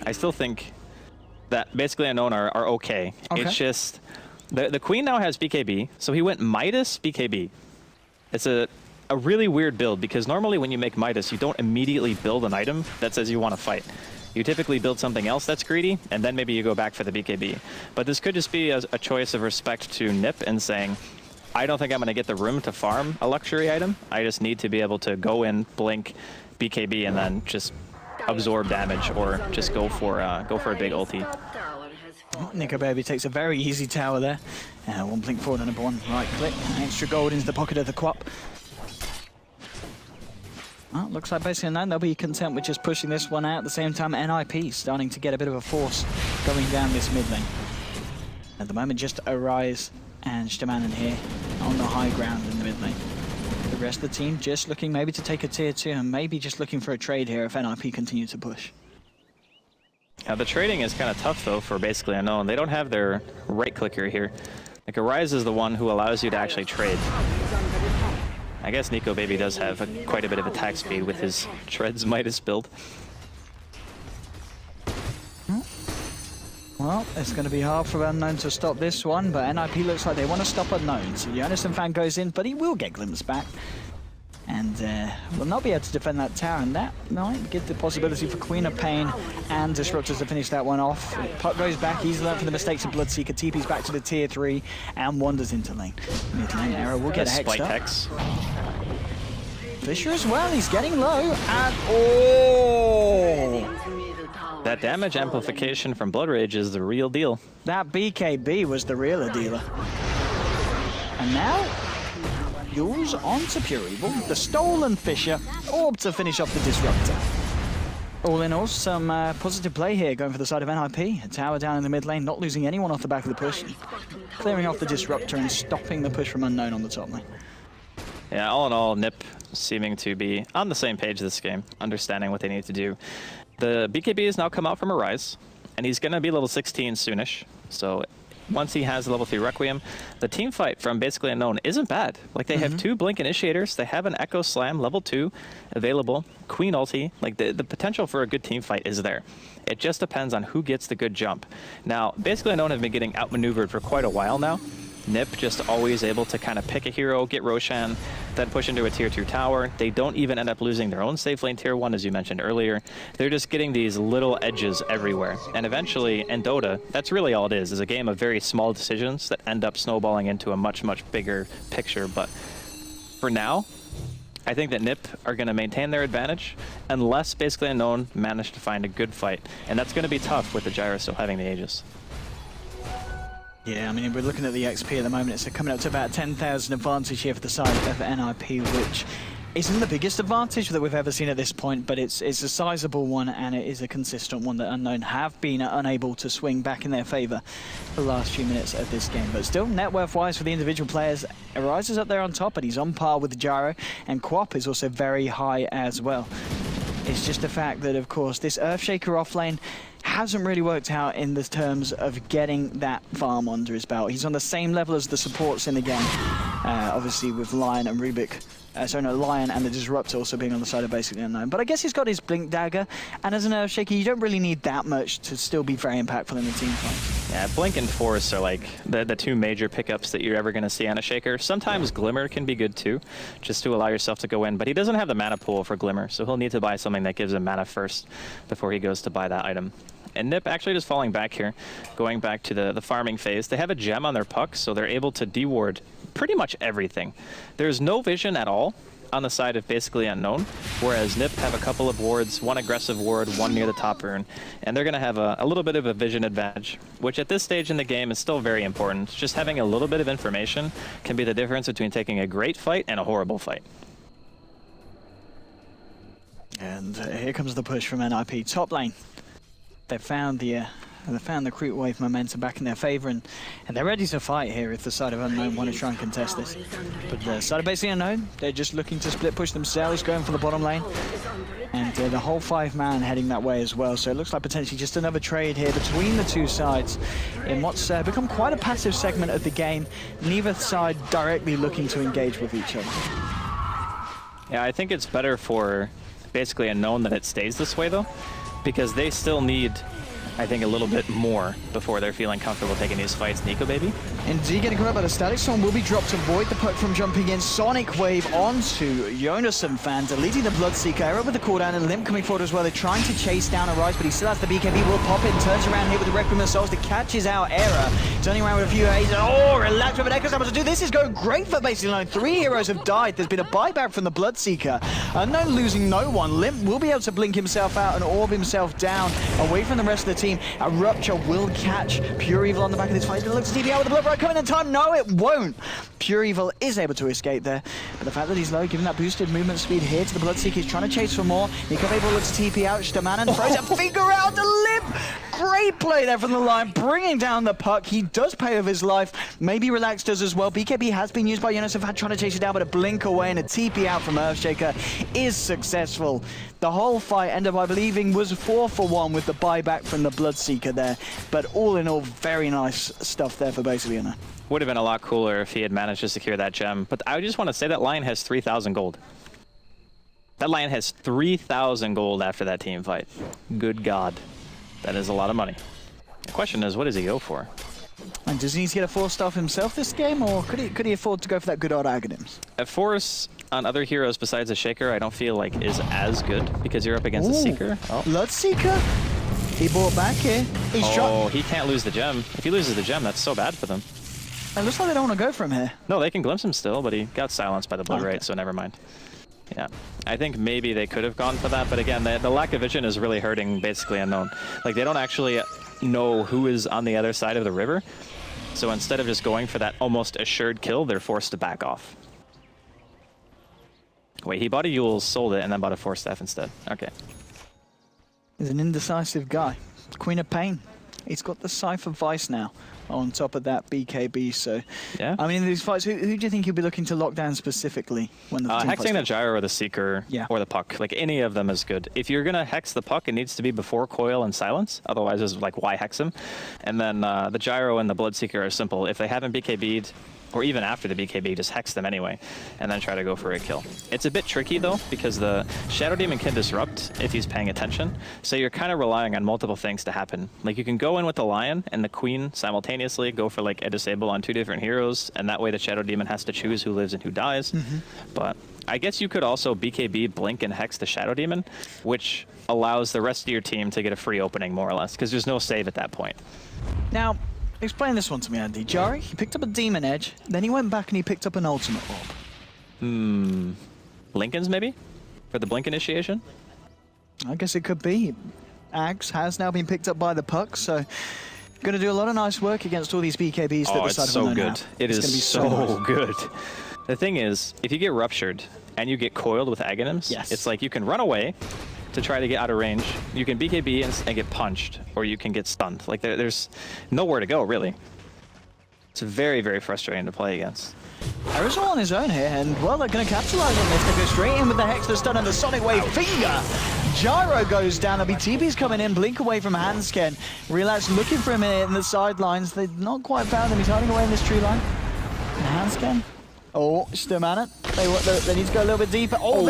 I still think that basically Unknown are okay. It's just the Queen now has BKB, so he went Midas BKB. It's a really weird build because normally when you make Midas, you don't immediately build an item that says you want to fight. You typically build something else that's greedy, and then maybe you go back for the BKB. But this could just be a choice of respect to Nip and saying, I don't think I'm going to get the room to farm a luxury item. I just need to be able to go in, blink, BKB, and then just absorb damage or just go for a big ulti. Nico Baby takes a very easy tower there. One blink forward and a one right click. Extra gold into the pocket of the quap. Well, looks like basically Unknown, they'll be content with just pushing this one out. At the same time, NIP starting to get a bit of a force going down this mid lane. At the moment, just Arise and Stomanen here on the high ground in the mid lane. The rest of the team just looking maybe to take a tier 2 and maybe just looking for a trade here if NIP continue to push. Yeah, the trading is kind of tough though for basically Unknown. They don't have their right clicker here. Like Arise is the one who allows you to actually trade. I guess Nico Baby does have quite a bit of attack speed with his Treads Midas build. Well, it's going to be hard for Unknown to stop this one, but NIP looks like they want to stop Unknown. So Jonas and Fan goes in, but he will get glimpsed back. And will not be able to defend that tower, and that might give the possibility for Queen of Pain and Disruptors to finish that one off. Puck goes back, he's learned from the mistakes of Bloodseeker, TP's back to the tier 3, and wanders into lane. Mid lane Arrow will get a hex. Fisher as well, he's getting low, and that damage amplification from Blood Rage is the real deal. That BKB was the real dealer. And now, Yules onto Pure Evil, the stolen Fisher, orb to finish off the Disruptor. All in all, some positive play here going for the side of NIP. A tower down in the mid lane, not losing anyone off the back of the push. Clearing off the Disruptor and stopping the push from Unknown on the top lane. Yeah, all in all, Nip seeming to be on the same page this game, understanding what they need to do. The BKB has now come out from Arise, and he's going to be level 16 soonish. So once he has level 3 Requiem, the team fight from basically Unknown isn't bad. Like, they have 2 Blink Initiators, they have an Echo Slam level 2 available, Queen ulti. Like, the potential for a good team fight is there. It just depends on who gets the good jump. Now, basically Unknown have been getting outmaneuvered for quite a while now, Nip just always able to kind of pick a hero, get Roshan, then push into a tier 2 tower. They don't even end up losing their own safe lane tier 1, as you mentioned earlier. They're just getting these little edges everywhere. And eventually, in Dota, that's really all it is a game of very small decisions that end up snowballing into a much, much bigger picture. But for now, I think that Nip are going to maintain their advantage unless basically Unknown manage to find a good fight. And that's going to be tough with the Gyro still having the Aegis. Yeah, I mean, we're looking at the XP at the moment. It's coming up to about 10,000 advantage here for the side of NIP, which isn't the biggest advantage that we've ever seen at this point, but it's a sizable one, and it is a consistent one that Unknown have been unable to swing back in their favor for the last few minutes of this game. But still, net worth-wise for the individual players, Arise is up there on top, and he's on par with the Gyro, and Quap is also very high as well. It's just the fact that, of course, this Earthshaker offlane hasn't really worked out in the terms of getting that farm under his belt. He's on the same level as the supports in the game, obviously with Lion and Rubik. Lion and the Disruptor also being on the side of basically Unknown. But I guess he's got his Blink Dagger, and as an Earthshaker, you don't really need that much to still be very impactful in the team fight. Yeah, Blink and Force are like the two major pickups that you're ever going to see on a Shaker. Sometimes Glimmer can be good too, just to allow yourself to go in, but he doesn't have the mana pool for Glimmer, so he'll need to buy something that gives him mana first before he goes to buy that item. And Nip actually just falling back here, going back to the farming phase. They have a gem on their puck, so they're able to deward pretty much everything. There's no vision at all on the side of basically Unknown, whereas Nip have a couple of wards, one aggressive ward, one near the top rune, and they're going to have a little bit of a vision advantage, which at this stage in the game is still very important. Just having a little bit of information can be the difference between taking a great fight and a horrible fight. And here comes the push from NIP. Top lane. They found the Creep Wave momentum back in their favor, and they're ready to fight here if the side of Unknown want to try and contest this. But the side of basically Unknown, they're just looking to split push themselves, going for the bottom lane. And the whole 5-man heading that way as well, so it looks like potentially just another trade here between the two sides in what's become quite a passive segment of the game, neither side directly looking to engage with each other. Yeah, I think it's better for basically Unknown that it stays this way though, because they still need, I think, a little bit more before they're feeling comfortable taking these fights. Nico, baby. Indeed, getting grabbed by the Static Storm will be dropped to avoid the puck from jumping in. Sonic Wave onto Jonas and Fan, deleting the Bloodseeker. Error with the cooldown, and Limp coming forward as well. They're trying to chase down Arise, but he still has the BKB. Will pop it, turns around here with the Requiem of Souls to catches out Error. Turning around with a few A's. Oh, relax with an Echo Summer to do. This is going great for basically Unknown. 3 heroes have died. There's been a buyback from the Bloodseeker. Unknown losing no one. Limp will be able to blink himself out and orb himself down away from the rest of the team. A Rupture will catch Pure Evil on the back of this fight. He's going to look to TP out with the Blood Right coming in time. No, it won't. Pure Evil is able to escape there. But the fact that he's low, giving that boosted movement speed here to the Bloodseeker, he's trying to chase for more. Nico able looks to TP out. Shtaman throws a finger out to Limp. Great play there from the line, bringing down the puck. He does pay with his life. Maybe Relax does as well. BKB has been used by Jonas Fad trying to chase it down, but a blink away and a TP out from Earthshaker is successful. The whole fight ended up, I believing, was 4-for-1 with the buyback from the Bloodseeker there. But all in all, very nice stuff there for basically Unknown. Would have been a lot cooler if he had managed to secure that gem. But I just want to say that Lion has 3,000 gold. That Lion has 3,000 gold after that team fight. Good God. That is a lot of money. The question is, what does he go for? And does he need to get a 4-star himself this game, or could he afford to go for that good old Aghanims? A Force on other heroes besides a Shaker, I don't feel like is as good because you're up against a Seeker. Oh. Bloodseeker? He bought back here. He can't lose the gem. If he loses the gem, that's so bad for them. It looks like they don't want to go for him here. No, they can glimpse him still, but he got silenced by the Blood Right, so never mind. Yeah, I think maybe they could have gone for that, but again, the lack of vision is really hurting basically Unknown. Like, they don't actually know who is on the other side of the river, so instead of just going for that almost assured kill, they're forced to back off. Wait, he bought a Yule's, sold it, and then bought a Force Staff instead. Okay. He's an indecisive guy. Queen of Pain. He's got the Cypher Vice now on top of that BKB, so... Yeah. I mean, in these fights, who do you think you'll be looking to lock down specifically when the team hexing the Gyro or the Seeker or the Puck. Like, any of them is good. If you're going to hex the Puck, it needs to be before Coil and Silence. Otherwise, it's like, why hex him? And then the Gyro and the Bloodseeker are simple. If they haven't BKB'd, or even after the BKB, just hex them anyway, and then try to go for a kill. It's a bit tricky though, because the Shadow Demon can disrupt if he's paying attention, so you're kind of relying on multiple things to happen. Like you can go in with the Lion and the Queen simultaneously, go for like a disable on 2 different heroes, and that way the Shadow Demon has to choose who lives and who dies. But I guess you could also BKB, blink, and hex the Shadow Demon, which allows the rest of your team to get a free opening more or less, because there's no save at that point. Now, explain this one to me, Andy. Jari, he picked up a Demon Edge, then he went back and he picked up an Ultimate Orb. Lincoln's maybe? For the blink initiation? I guess it could be. Ags has now been picked up by the Puck, so going to do a lot of nice work against all these BKBs that the side of Unknown have. It is so good. The thing is, if you get ruptured and you get coiled with Aghanims, it's like you can run away to try to get out of range. You can BKB and get punched, or you can get stunned. Like there's nowhere to go, really. It's very, very frustrating to play against. Arizona on his own here, and well, they're going to capitalize on this. They go straight in with the Hex, the stun, and the Sonic Wave finger. Gyro goes down. There'll be TP's coming in, blink away from Hansken. Relax looking for him in the sidelines. They've not quite found him. He's hiding away in this tree line. And Hansken. Oh, still man it. They need to go a little bit deeper. Oh,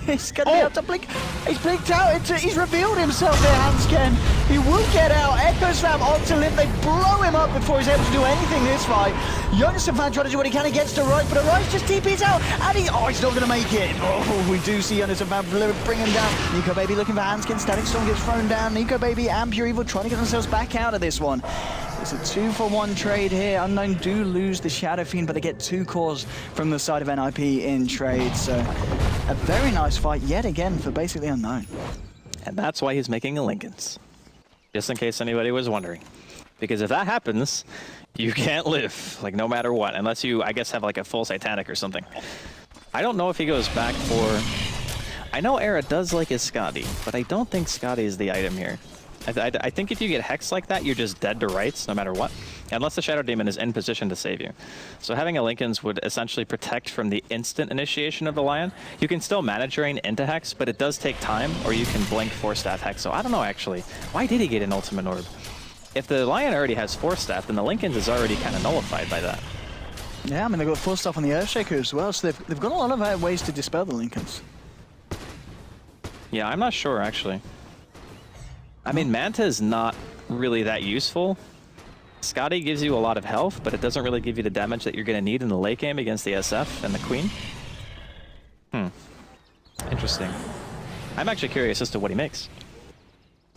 he's going to be able to blink. He's blinked out. He's revealed himself there, Hansken. He will get out. Echo Slam onto Limp. They blow him up before he's able to do anything this fight. Youngster fan trying to do what he can against Arise, but Arise just TP's out. And he's not going to make it. Oh, we do see Youngster fan bring him down. Nico Baby looking for Hansken. Static Storm gets thrown down. Nico Baby and Pure Evil trying to get themselves back out of this one. It's a 2-for-1 trade here. Unknown do lose the Shadow Fiend, but they get 2 cores from the side of NIP in trade. So a very nice fight yet again for basically Unknown. And that's why he's making a Lincoln's. Just in case anybody was wondering. Because if that happens, you can't live, like no matter what, unless you, I guess, have like a full Satanic or something. I don't know if he goes back for... I know Era does like his Scotty, but I don't think Scotty is the item here. I think if you get hexed like that, you're just dead to rights, no matter what. Unless the Shadow Demon is in position to save you. So having a Lincoln's would essentially protect from the instant initiation of the Lion. You can still mana drain into hex, but it does take time, or you can blink 4-staff hex. So I don't know, actually. Why did he get an Ultimate Orb? If the Lion already has 4-staff, then the Lincoln's is already kind of nullified by that. Yeah, I mean, they've got 4-staff on the Earthshaker as well, so they've got a lot of ways to dispel the Lincolns. Yeah, I'm not sure, actually. I mean, Manta is not really that useful. Scotty gives you a lot of health, but it doesn't really give you the damage that you're going to need in the late game against the SF and the Queen. Interesting. I'm actually curious as to what he makes.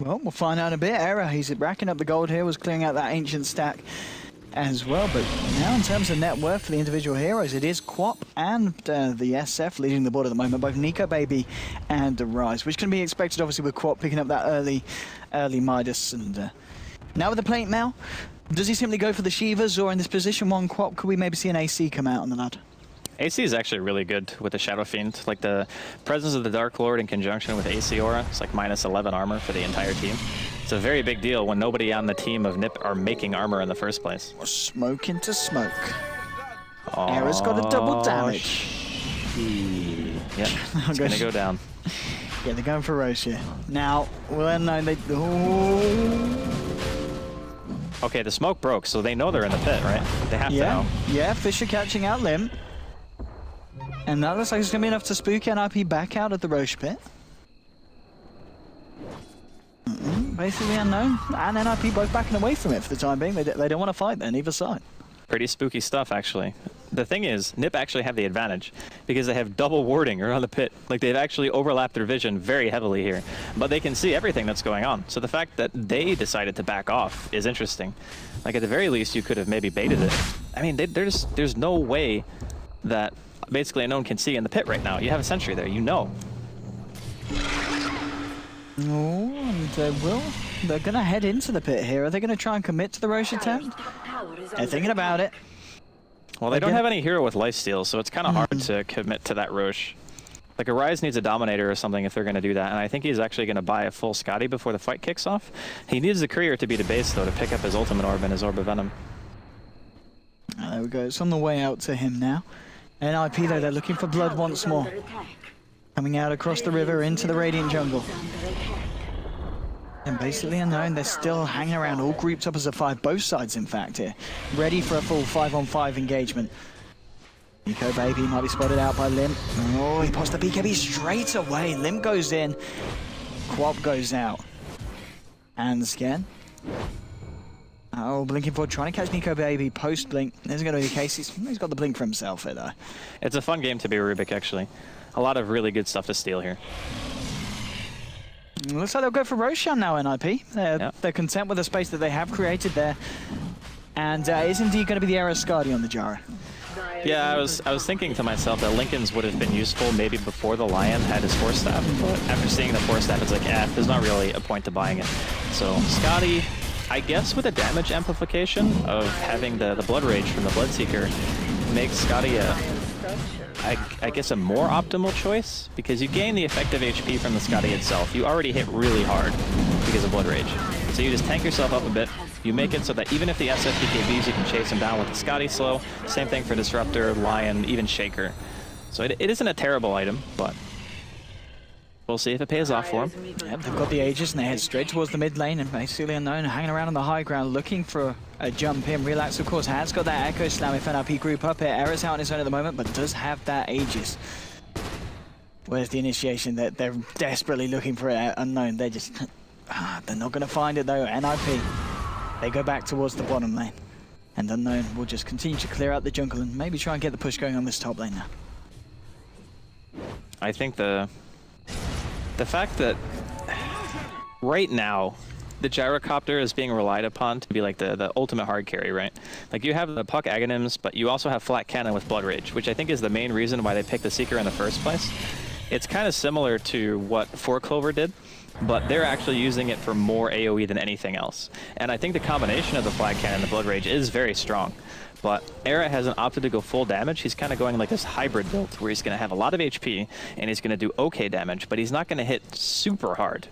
Well, we'll find out in a bit. Era, he's racking up the gold here, was clearing out that ancient stack as well. But now in terms of net worth for the individual heroes, it is Quap and the SF leading the board at the moment, both Nico Baby and the Rise, which can be expected obviously with Quap picking up that early Midas. And now with the plate mail, does he simply go for the Shivas, or in this position 1 Quap, could we maybe see an AC come out on the lad? AC is actually really good with the Shadow Fiend. Like the presence of the Dark Lord in conjunction with AC Aura, it's like minus 11 armor for the entire team. It's a very big deal when nobody on the team of NIP are making armor in the first place. Smoke into smoke. Era's got a double damage. Yeah, it's going to go down. Yeah, they're going for Roche here. Now, well, no, they... Okay, the smoke broke, so they know they're in the pit, right? They have to know. Yeah, Fisher catching out Limp. And that looks like it's going to be enough to spook NIP back out of the Roche pit. Basically Unknown and NIP both backing away from it for the time being. They don't want to fight there, neither side. Pretty spooky stuff, actually. The thing is, NIP actually have the advantage because they have double warding around the pit. Like, they've actually overlapped their vision very heavily here. But they can see everything that's going on. So the fact that they decided to back off is interesting. Like, at the very least, you could have maybe baited it. I mean, there's no way that basically Unknown can see in the pit right now. You have a sentry there, you know. Oh, and they're going to head into the pit here. Are they going to try and commit to the Roche attempt? They're thinking about it. Well, they don't have any hero with lifesteal, so it's kind of hard to commit to that Roche. Like, Arise needs a Dominator or something if they're going to do that, and I think he's actually going to buy a full Scotty before the fight kicks off. He needs the Courier to be the base, though, to pick up his Ultimate Orb and his Orb of Venom. There we go. It's on the way out to him now. NIP, though, they're looking for blood once more. Coming out across the river into the Radiant Jungle. And basically Unknown, they're still hanging around, all grouped up as a 5, both sides in fact here. Ready for a full 5-on-5 engagement. Nico Baby might be spotted out by Limp. Oh, he pops the BKB straight away. Limp goes in, Quap goes out. And the scan. Oh, blinking forward, trying to catch Nico Baby post-blink. Isn't going to be the case. He's got the blink for himself here though. It's a fun game to be Rubik actually. A lot of really good stuff to steal here. Looks like they'll go for Roshan now, NIP. They're content with the space that they have created there. And is indeed going to be the Era Skadi on the Jara. Yeah, I was thinking to myself that Lincoln's would have been useful maybe before the Lion had his Force Staff, but after seeing the Force Staff, it's like, there's not really a point to buying it. So Skadi, I guess with the damage amplification of having the Blood Rage from the Bloodseeker, makes Skadi I guess a more optimal choice, because you gain the effective HP from the Skadi itself. You already hit really hard because of Blood Rage. So you just tank yourself up a bit, you make it so that even if the SF BKBs, you can chase him down with the Skadi slow. Same thing for Disruptor, Lion, even Shaker. So it isn't a terrible item, but we'll see if it pays off for him. Yep, they've got the Aegis and they head straight towards the mid lane, and basically Unknown hanging around on the high ground looking for a jump in. Relax, of course, has got that Echo Slam if NRP group up here. Era's out on his own at the moment, but does have that Aegis. Where's the initiation? They're desperately looking for it. Unknown. They're just... they're not going to find it though. NIP. They go back towards the bottom lane. And Unknown will just continue to clear out the jungle and maybe try and get the push going on this top lane now. I think the fact that right now the Gyrocopter is being relied upon to be like the ultimate hard carry, right? Like you have the Puck Aghanims, but you also have Flat Cannon with Blood Rage, which I think is the main reason why they picked the Seeker in the first place. It's kind of similar to what 4Clover did, but they're actually using it for more AoE than anything else. And I think the combination of the Flat Cannon and the Blood Rage is very strong. But Era hasn't opted to go full damage. He's kind of going like this hybrid build where he's going to have a lot of HP and he's going to do okay damage, but he's not going to hit super hard.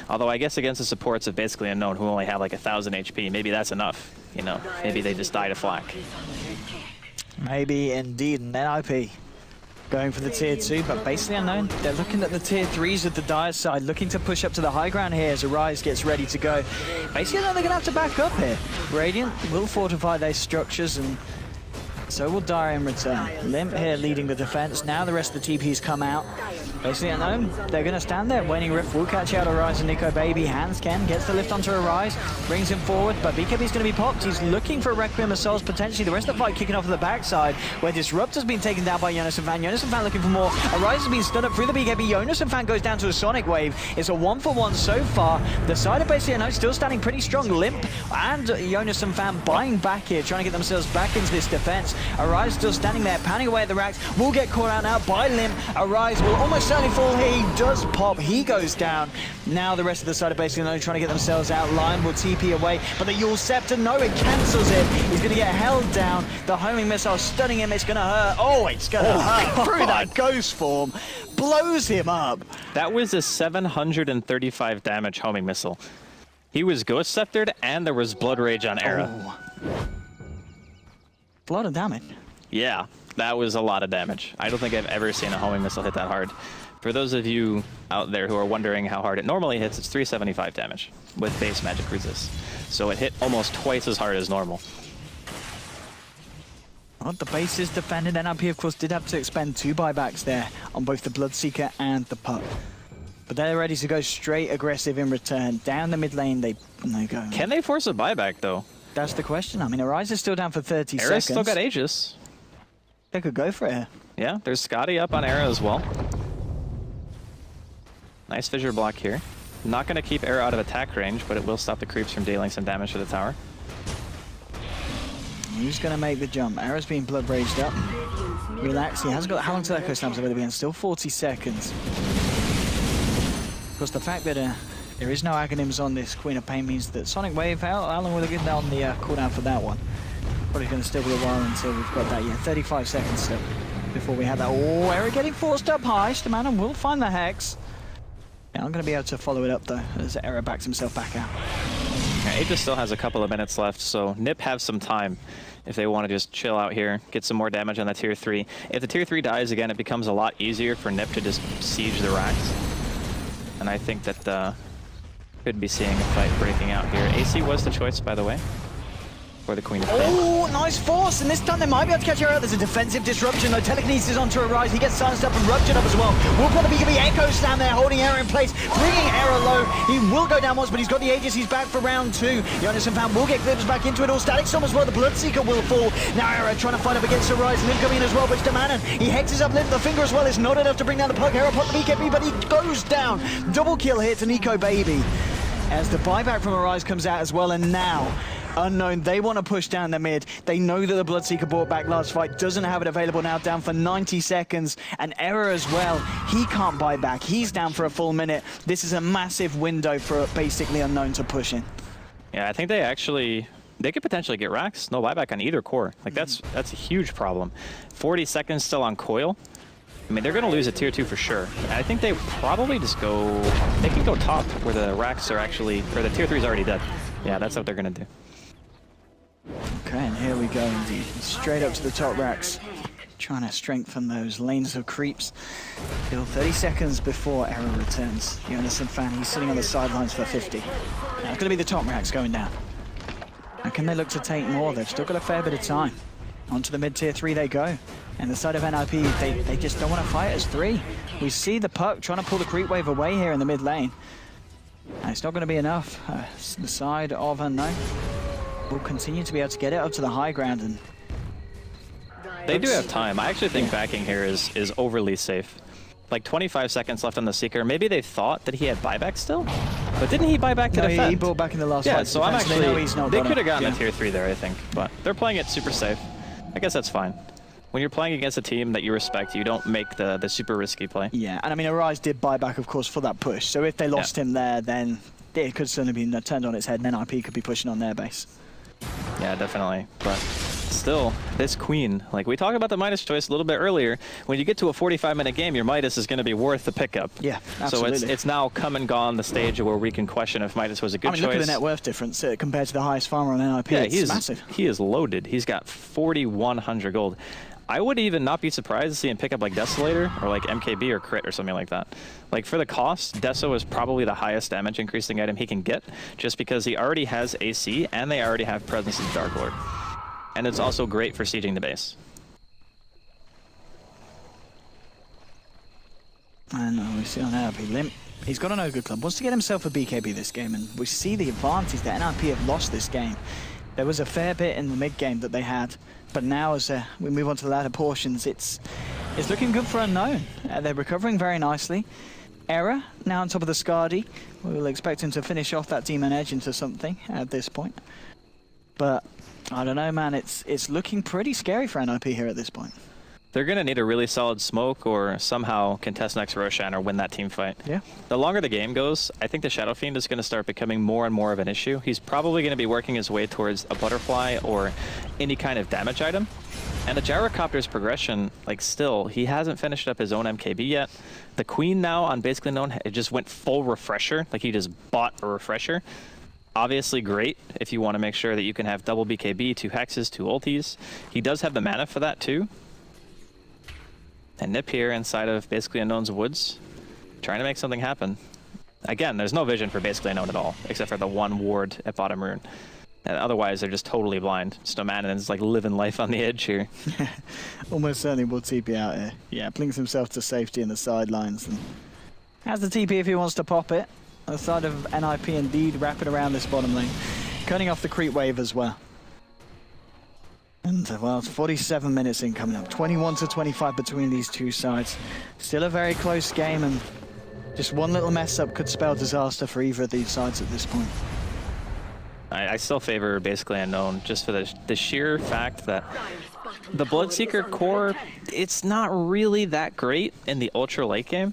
Although I guess against the supports of basically Unknown who only have like 1,000 HP, maybe that's enough. You know, maybe they just die to flak. Maybe indeed an NIP. Going for the tier 2, but basically Unknown, they're looking at the tier 3s of the Dire side, looking to push up to the high ground here as Arise gets ready to go. Basically Unknown, they're going to have to back up here. Radiant will fortify their structures, and so will Dire in return. Limp here leading the defense. Now the rest of the TPs come out. Basically Unknown, they're going to stand there. Waning Rift will catch out Arise and Nico Baby. Hansken gets the lift onto Arise, brings him forward, but BKB's going to be popped. He's looking for a Requiem of Souls, potentially. The rest of the fight kicking off at the backside, where Disruptor's been taken down by Jonas and Fan. Jonas and Fan looking for more. Arise has been stood up through the BKB. Jonas and Fan goes down to a Sonic Wave. It's a 1-for-1 so far. The side of basically Unknown still standing pretty strong. Limp and Jonas and Fan buying back here, trying to get themselves back into this defense. Arise still standing there, panning away at the racks. Will get caught out now by Limp. Arise will almost certainly fall here. He does pop. He goes down. Now the rest of the side of basically Unknown trying to get themselves out. Lion will TP away, but the Yule Scepter, no, it cancels it. He's going to get held down. The homing missile stunning him. It's going to hurt. Oh, it's going to hurt. Through that ghost form. Blows him up. That was a 735 damage homing missile. He was Ghost Sceptered and there was Blood Rage on Era. Oh. A lot of damage. Yeah, that was a lot of damage. I don't think I've ever seen a homing missile hit that hard. For those of you out there who are wondering how hard it normally hits, it's 375 damage with base magic resist. So it hit almost twice as hard as normal. Well, the base is defended. NRP, of course, did have to expend 2 buybacks there on both the Bloodseeker and the Pup. But they're ready to go straight aggressive in return. Down the mid lane, they go. Can they force a buyback, though? That's the question. I mean, Arise is still down for 30 Era's seconds. still got Aegis. They could go for it. Yeah, there's Scotty up on Era as well. Nice fissure block here. Not going to keep Era out of attack range, but it will stop the creeps from dealing some damage to the tower. Who's going to make the jump? Era's being blood raged up. Relax. He has got... How long till Echo Slam's over the end? Still 40 seconds. Of course, the fact that there is no Aghanims on this Queen of Pain means that Sonic Wave, how long will they get down the cooldown for that one? Probably going to still be a while until we've got that. Yeah, 35 seconds still before we have that. Oh, Era getting forced up high. Stamana will find the Hex. Yeah, I'm going to be able to follow it up, though, as Era backs himself back out. Yeah, Aegis still has a couple of minutes left, so Nip have some time if they want to just chill out here, get some more damage on that tier 3. If the tier 3 dies again, it becomes a lot easier for Nip to just siege the racks. And I think that could be seeing a fight breaking out here. AC was the choice, by the way, for the Queen of Fate. Oh, nice force, and this time they might be able to catch her out. There's a defensive disruption, though. Telekinesis onto Arise. He gets silenced up and ruptured up as well. Will probably be Echoes down there, holding Era in place, bringing Era low. He will go down once, but he's got the Aegis. He's back for round 2. Jonas and Fan will get glimpses back into it all. Static Storm as well. The Bloodseeker will fall. Now Era trying to fight up against Arise. Limb coming in as well, but Demanon. He hexes up Limb. The finger as well is not enough to bring down the Pug. Era put the BKB, but he goes down. Double kill here to Nico Baby. As the buyback from Arise comes out as well, and now Unknown, they want to push down the mid. They know that the Bloodseeker brought back last fight, doesn't have it available now, down for 90 seconds. And Error as well, he can't buy back. He's down for a full minute. This is a massive window for basically Unknown to push in. Yeah, I think they could potentially get racks. No buyback on either core. Like that's a huge problem. 40 seconds still on Coil. I mean, they're going to lose a tier 2 for sure. And I think they probably just go, they can go top where the racks are actually, or the tier 3 is already dead. Yeah, that's what they're going to do. Okay, and here we go indeed. Straight up to the top racks. Trying to strengthen those lanes of creeps. Still 30 seconds before Error returns. Jonas and Fan, he's sitting on the sidelines for 50. Now it's going to be the top racks going down. Now can they look to take more? They've still got a fair bit of time. Onto the mid-tier 3 they go. And the side of NIP, they just don't want to fight as 3. We see the Puck trying to pull the creep wave away here in the mid lane. And it's not going to be enough. The side of Unknown will continue to be able to get it up to the high ground. And they do have time. I actually think backing here is overly safe. Like 25 seconds left on the Seeker. Maybe they thought that he had buyback still? But didn't he buy back to defend? He bought back in the last fight. Yeah, so I'm actually, they could have gotten a a tier 3 there, I think. But they're playing it super safe. I guess that's fine. When you're playing against a team that you respect, you don't make the super risky play. Yeah, and I mean, Arise did buy back, of course, for that push. So if they lost him there, then it could certainly be turned on its head, and NIP could be pushing on their base. Yeah, definitely. But still, this Queen, like we talked about the Midas choice a little bit earlier, when you get to a 45-minute game, your Midas is going to be worth the pickup. Yeah, absolutely. So it's now come and gone the stage where we can question if Midas was a good choice. Look at the net worth difference compared to the highest farmer on NIP. Yeah, it's massive. He is loaded. He's got 4,100 gold. I would even not be surprised to see him pick up like Desolator or like MKB or Crit or something like that. Like for the cost, Deso is probably the highest damage increasing item he can get just because he already has AC and they already have presence in Dark Lord. And it's also great for sieging the base. And we see on NIP Limp. He's got an O good club. Wants to get himself a BKB this game, and we see the advantage that NIP have lost this game. There was a fair bit in the mid game that they had, but now as we move on to the latter portions, it's looking good for Unknown. They're recovering very nicely. Error now on top of the Skadi. We will expect him to finish off that Demon Edge into something at this point. But I don't know, man. It's looking pretty scary for NIP here at this point. They're going to need a really solid smoke or somehow contest next Roshan or win that team fight. Yeah. The longer the game goes, I think the Shadow Fiend is going to start becoming more and more of an issue. He's probably going to be working his way towards a Butterfly or any kind of damage item. And the Gyrocopter's progression, like still, he hasn't finished up his own MKB yet. The Queen now on basically known, it just went full refresher. Like he just bought a refresher. Obviously great if you want to make sure that you can have double BKB, 2 hexes, 2 ultis. He does have the mana for that too. And Nip here inside of basically Unknown's woods, trying to make something happen. Again, there's no vision for basically Unknown at all, except for the one ward at bottom rune. And otherwise, they're just totally blind. Snowmanon's like living life on the edge here. Almost certainly will TP out here. Yeah, blings himself to safety in the sidelines. And has the TP if he wants to pop it. On the side of NIP indeed, wrapping around this bottom lane. Cutting off the creep wave as well. And well, 47 minutes in coming up. 21-25 between these two sides. Still a very close game, and just one little mess up could spell disaster for either of these sides at this point. I still favor basically Unknown just for the sheer fact that the Bloodseeker core, it's not really that great in the ultra late game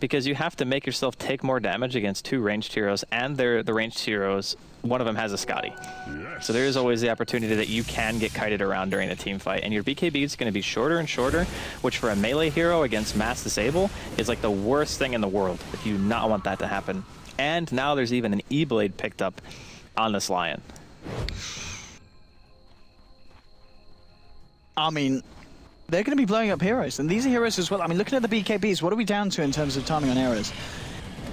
because you have to make yourself take more damage against 2 ranged heroes, and the ranged heroes, one of them has a Skadi. So there is always the opportunity that you can get kited around during the team fight, and your BKB is going to be shorter and shorter, which for a melee hero against mass disable is like the worst thing in the world. If you do not want that to happen. And now there's even an E-Blade picked up on this Lion. I mean, they're going to be blowing up heroes, and these are heroes as well. I mean, looking at the BKBs, what are we down to in terms of timing on errors?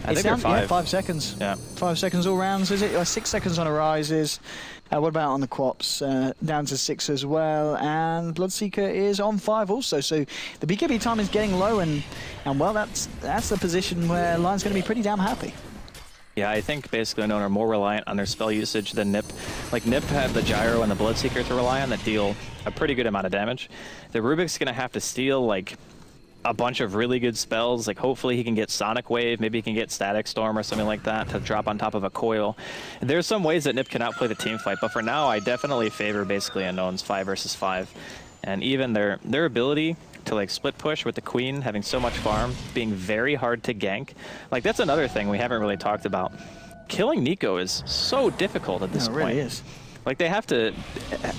I think they're 5. Yeah, 5 seconds. Yeah. 5 seconds all rounds, is it? 6 seconds on Arises. What about on the Quops? Down to 6 as well. And Bloodseeker is on 5 also. So the BKB time is getting low, and well, that's the position where Lion's going to be pretty damn happy. Yeah, I think basically Unknown are more reliant on their spell usage than Nip. Like, Nip had the Gyro and the Bloodseeker to rely on that deal a pretty good amount of damage. The Rubik's going to have to steal, like, a bunch of really good spells. Like, hopefully he can get Sonic Wave, maybe he can get Static Storm or something like that to drop on top of a coil. There's some ways that Nip can outplay the team fight, but for now I definitely favor basically Unknown's 5 versus 5. And even their ability to like split push with the Queen, having so much farm, being very hard to gank. Like, that's another thing we haven't really talked about. Killing Nico is so difficult at this point. It really is. Like, they have to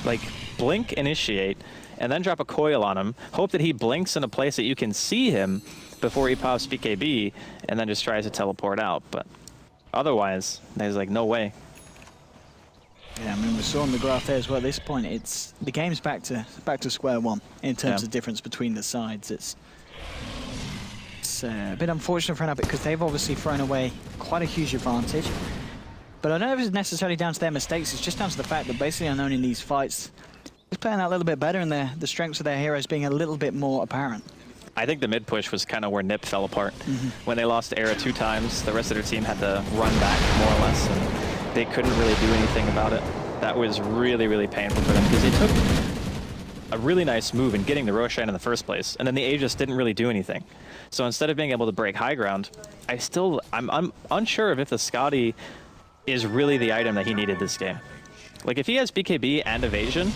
like blink, initiate, and then drop a coil on him, hope that he blinks in a place that you can see him before he pops BKB, and then just tries to teleport out. But otherwise, there's like no way. Yeah, I mean, we saw on the graph there as well. At this point, it's the game's back to square one in terms of difference between the sides. It's a bit unfortunate for NIP because they've obviously thrown away quite a huge advantage. But I don't know if it's necessarily down to their mistakes. It's just down to the fact that basically Unknown in these fights is playing out a little bit better, and the strengths of their heroes being a little bit more apparent. I think the mid push was kind of where NIP fell apart. When they lost Era 2 times, the rest of their team had to run back more or less, and they couldn't really do anything about it. That was really, really painful for them because they took a really nice move in getting the Roshan in the first place, and then the Aegis didn't really do anything. So instead of being able to break high ground, I'm unsure of if the Scotty is really the item that he needed this game. Like, if he has BKB and evasion,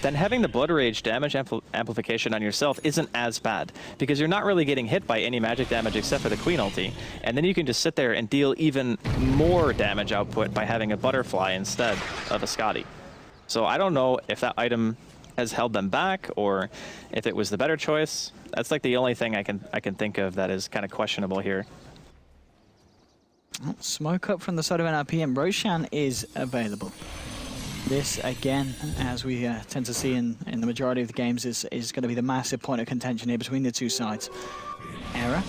then having the Blood Rage damage amplification on yourself isn't as bad, because you're not really getting hit by any magic damage except for the Queen ulti, and then you can just sit there and deal even more damage output by having a Butterfly instead of a Scotty. So I don't know if that item has held them back or if it was the better choice. That's like the only thing I can think of that is kind of questionable here. Smoke up from the side of NRP, and Roshan is available. This, again, as we tend to see in the majority of the games, is going to be the massive point of contention here between the two sides. Era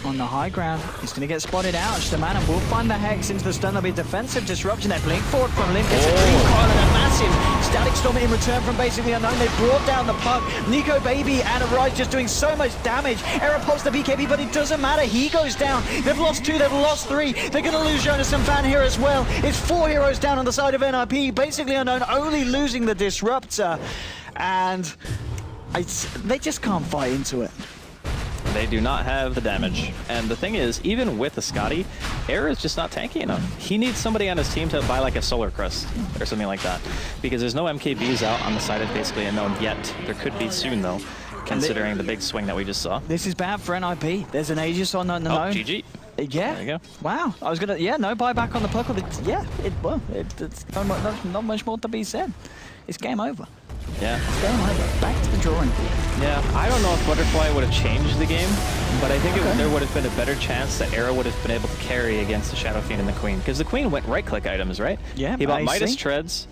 on the high ground. He's going to get spotted out. Shtaman will find the Hex into the stun. There'll be a defensive disruption there. Blink forward from Limp. Gets a Dream Coil and a massive Static Storm in return from basically Unknown. They brought down the puck. Nico Baby and Arise just doing so much damage. Era pops the BKB, but it doesn't matter. He goes down. They've lost 2, they've lost 3. They're going to lose Jonas and Fan here as well. It's 4 heroes down on the side of NIP. Basically Unknown only losing the Disruptor. And they just can't fight into it. They do not have the damage. And the thing is, even with the Scotty, Era is just not tanky enough. He needs somebody on his team to buy like a Solar Crest or something like that, because there's no MKBs out on the side of basically Unknown yet. There could be soon though, considering the big swing that we just saw. This is bad for NIP. There's an Aegis on Unknown. Oh, GG. Yeah. There you go. Wow. I was gonna. Yeah. No buyback on the puck. It's not much more to be said. It's game over. Yeah. It's game over. Back to the drawing board. Yeah. I don't know if Butterfly would have changed the game, but I think there would have been a better chance that Era would have been able to carry against the Shadow Fiend and the Queen, because the Queen went right-click items, right? Yeah. He bought AC. Midas Treads,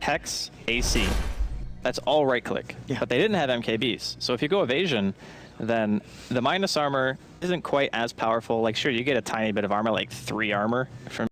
Hex, AC. That's all right-click. Yeah. But they didn't have MKBs. So if you go evasion, then the minus armor isn't quite as powerful. Like, sure, you get a tiny bit of armor, like 3 armor from